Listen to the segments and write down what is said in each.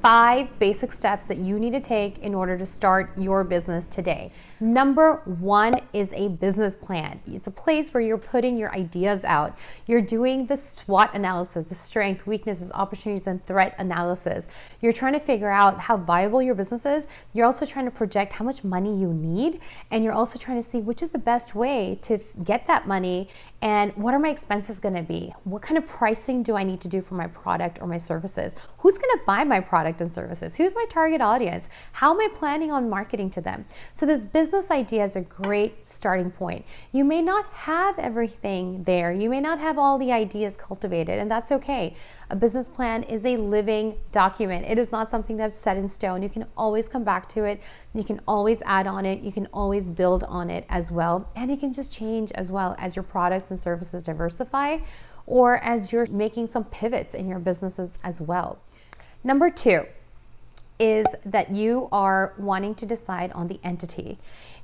5 basic steps that you need to take in order to start your business today. Number 1 is a business plan. It's a place where you're putting your ideas out. You're doing the SWOT analysis, the strength, weaknesses, opportunities, and threat analysis. You're trying to figure out how viable your business is. You're also trying to project how much money you need, and you're also trying to see which is the best way to get that money and what are my expenses going to be? What kind of pricing do I need to do for my product or my services? Who's going to buy my product and services? Who's my target audience? How am I planning on marketing to them? So this business idea is a great starting point. You may not have everything there. You may not have all the ideas cultivated, and that's okay. A business plan is a living document. It is not something that's set in stone. You can always come back to it. You can always add on it. You can always build on it as well. And it can just change as well as your products and services diversify, or as you're making some pivots in your businesses as well. Number 2 is that you are wanting to decide on the entity.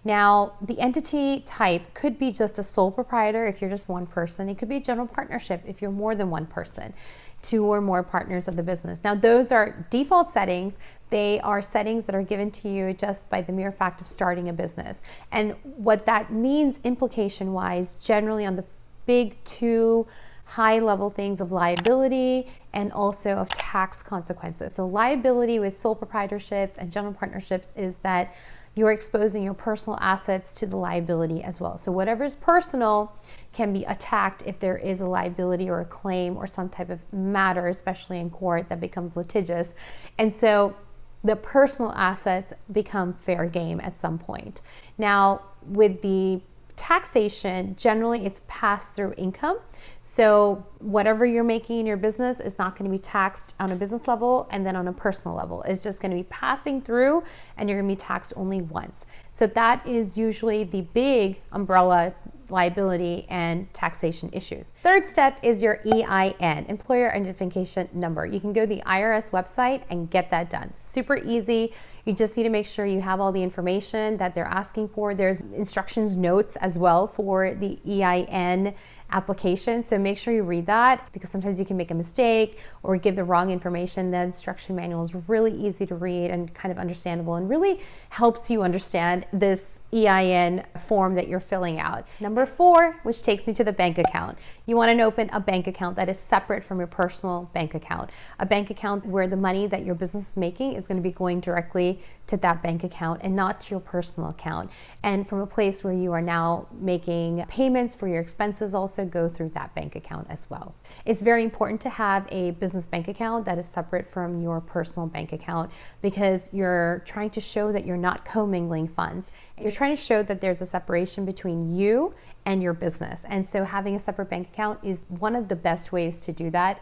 Now, the entity type could be just a sole proprietor if you're just one person. It could be a general partnership if you're more than one person, 2 or more partners of the business. Now, those are default settings. They are settings that are given to you just by the mere fact of starting a business. And what that means implication-wise, generally on the big 2 high-level things of liability and also of tax consequences. So liability with sole proprietorships and general partnerships is that you're exposing your personal assets to the liability as well. So whatever is personal can be attacked if there is a liability or a claim or some type of matter, especially in court, that becomes litigious. And so the personal assets become fair game at some point. Now, with the taxation, generally it's passed through income. So whatever you're making in your business is not going to be taxed on a business level and then on a personal level. It's just going to be passing through, and you're going to be taxed only once. So that is usually the big umbrella liability and taxation issues. Third step is your EIN, Employer Identification Number. You can go to the IRS website and get that done. Super easy. You just need to make sure you have all the information that they're asking for. There's instructions notes as well for the EIN application. So make sure you read that, because sometimes you can make a mistake or give the wrong information. The instruction manual is really easy to read and kind of understandable, and really helps you understand this EIN form that you're filling out. Number 4, which takes me to the bank account. You want to open a bank account that is separate from your personal bank account. A bank account where the money that your business is making is going to be going directly to that bank account and not to your personal account. And from a place where you are now making payments for your expenses also go through that bank account as well. It's very important to have a business bank account that is separate from your personal bank account, because you're trying to show that you're not commingling funds. You're trying to show that there's a separation between you and your business. And so having a separate bank account is one of the best ways to do that.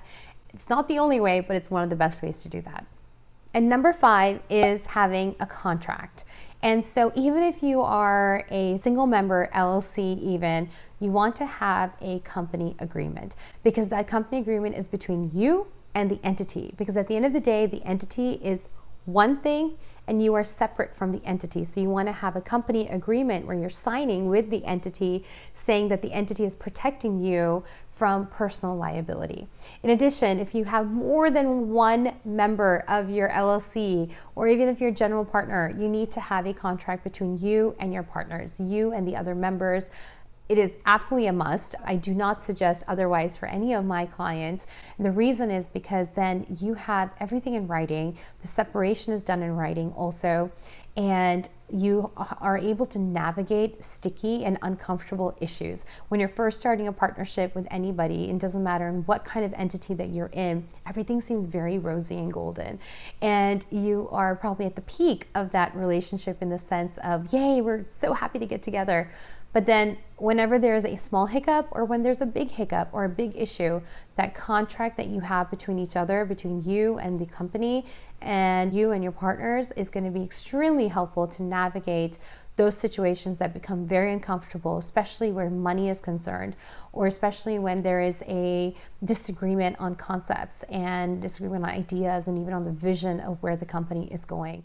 It's not the only way, but it's one of the best ways to do that. And number 5 is having a contract. And so even if you are a single member LLC even, you want to have a company agreement, because that company agreement is between you and the entity. Because at the end of the day, the entity is one thing and you are separate from the entity. So you want to have a company agreement where you're signing with the entity, saying that the entity is protecting you from personal liability. In addition, if you have more than one member of your LLC, or even if you're a general partner, you need to have a contract between you and your partners, you and the other members. It is absolutely a must. I do not suggest otherwise for any of my clients. And the reason is because then you have everything in writing. The separation is done in writing also. And you are able to navigate sticky and uncomfortable issues. When you're first starting a partnership with anybody, it doesn't matter in what kind of entity that you're in, everything seems very rosy and golden. And you are probably at the peak of that relationship in the sense of, yay, we're so happy to get together. But then whenever there's a small hiccup, or when there's a big hiccup or a big issue, that contract that you have between each other, between you and the company and you and your partners, is going to be extremely helpful to navigate those situations that become very uncomfortable, especially where money is concerned, or especially when there is a disagreement on concepts and disagreement on ideas and even on the vision of where the company is going.